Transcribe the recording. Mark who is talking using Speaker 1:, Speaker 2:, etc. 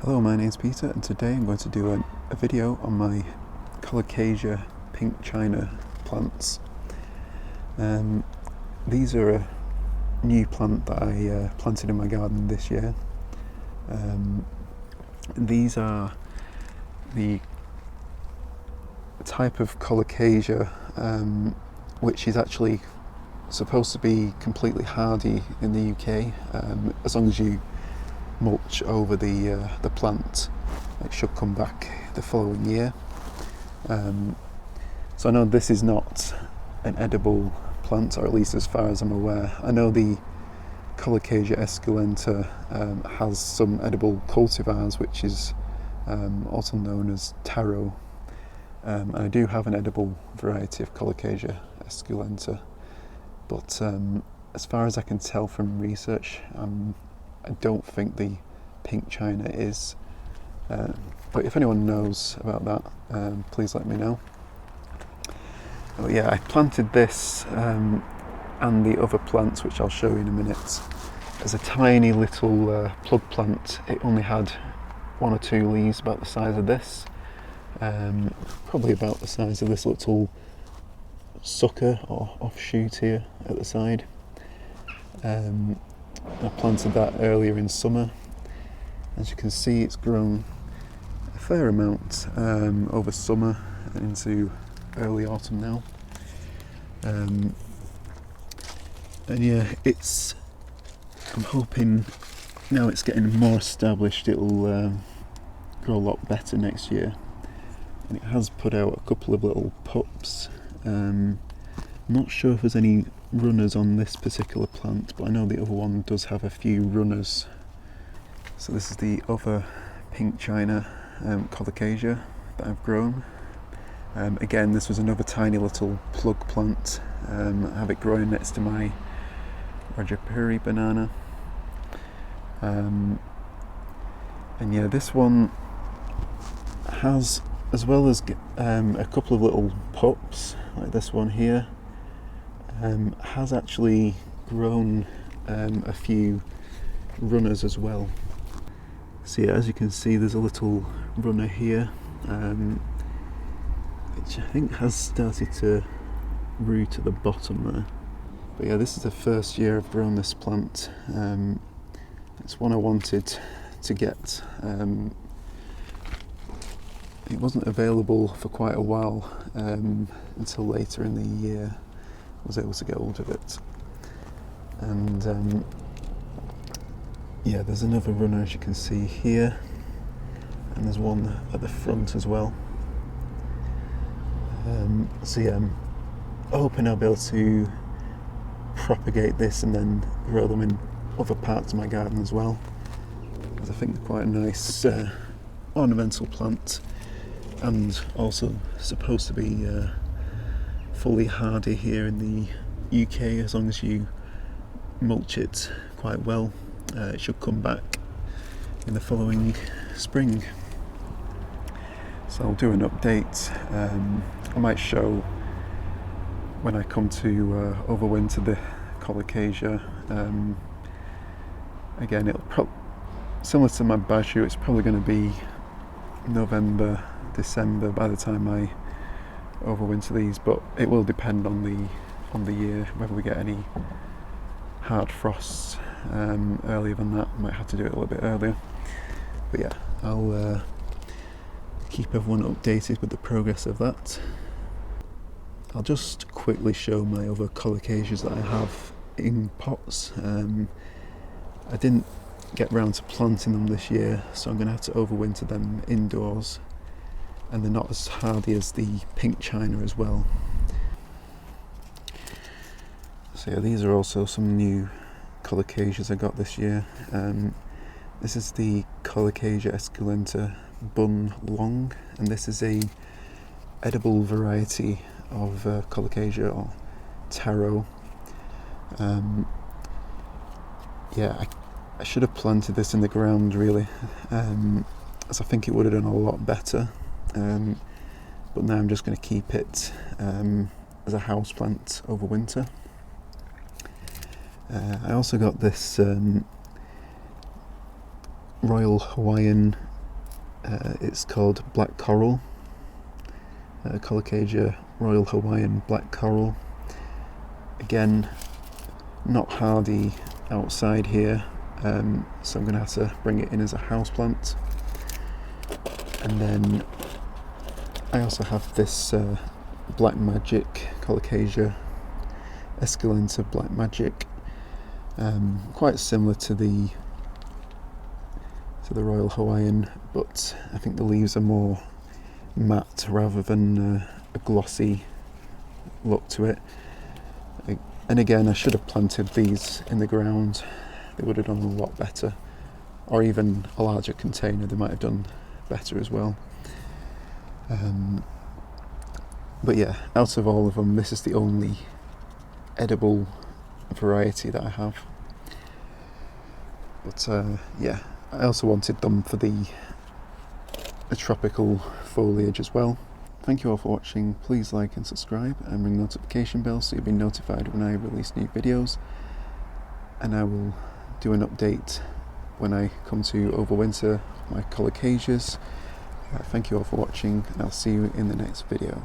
Speaker 1: Hello, my name's Peter, and today I'm going to do a video on my Colocasia Pink China plants. These are a new plant that I planted in my garden this year. These are the type of Colocasia which is actually supposed to be completely hardy in the UK, as long as you mulch over the plant. It should come back the following year. So I know this is not an edible plant, or at least as far as I'm aware. I know the Colocasia esculenta has some edible cultivars, which is also known as taro. And I do have an edible variety of Colocasia esculenta, but as far as I can tell from research, I don't think the Pink China is, but if anyone knows about that, please let me know. Oh yeah, I planted this and the other plants, which I'll show you in a minute, as a tiny little plug plant. It only had one or two leaves about the size of this, probably about the size of this little sucker or offshoot here at the side. I planted that earlier in summer. As you can see, it's grown a fair amount over summer and into early autumn now. And yeah, I'm hoping now it's getting more established, it'll grow a lot better next year. And it has put out a couple of little pups. I'm not sure if there's any runners on this particular plant, but I know the other one does have a few runners. So this is the other Pink China Colocasia that I've grown. Again, this was another tiny little plug plant. I have it growing next to my Rajapuri banana. And yeah, this one has, as well as a couple of little pups like this one here, has actually grown a few runners as well. So yeah, as you can see, there's a little runner here, which I think has started to root at the bottom there. But yeah, this is the first year I've grown this plant. It's one I wanted to get. It wasn't available for quite a while, until later in the year I was able to get hold of it. And yeah, there's another runner, as you can see here, and there's one at the front as well. So yeah, I'm hoping I'll be able to propagate this and then grow them in other parts of my garden as well, because I think they're quite a nice ornamental plant, and also supposed to be fully hardy here in the UK. As long as you mulch it quite well, it should come back in the following spring. So I'll do an update. I might show when I come to overwinter the Colocasia. Again, it'll similar to my basjoo, it's probably going to be November, December by the time I overwinter these, but it will depend on the year, whether we get any hard frosts earlier than that. Might have to do it a little bit earlier. But yeah, I'll keep everyone updated with the progress of that. I'll just quickly show my other Colocasias that I have in pots. I didn't get round to planting them this year, so I'm going to have to overwinter them indoors, and they're not as hardy as the Pink China as well. So yeah, these are also some new Colocasias I got this year. This is the Colocasia esculenta Bun Long, and this is a edible variety of Colocasia or taro. Yeah, I should have planted this in the ground really, as I think it would have done a lot better. But now I'm just going to keep it as a house plant over winter. I also got this Royal Hawaiian It's called Black Coral, Colocasia Royal Hawaiian Black Coral. Again, not hardy outside here, so I'm going to have to bring it in as a houseplant. And then I also have this Black Magic, Colocasia esculenta Black Magic, quite similar to the Royal Hawaiian, but I think the leaves are more matte rather than a glossy look to it. And again, I should have planted these in the ground. They would have done a lot better, or even a larger container, they might have done better as well. But yeah, out of all of them, this is the only edible variety that I have. But yeah, I also wanted them for the tropical foliage as well. Thank you all for watching. Please like and subscribe and ring the notification bell so you'll be notified when I release new videos. And I will do an update when I come to overwinter my Colocasias. Thank you all for watching, and I'll see you in the next video.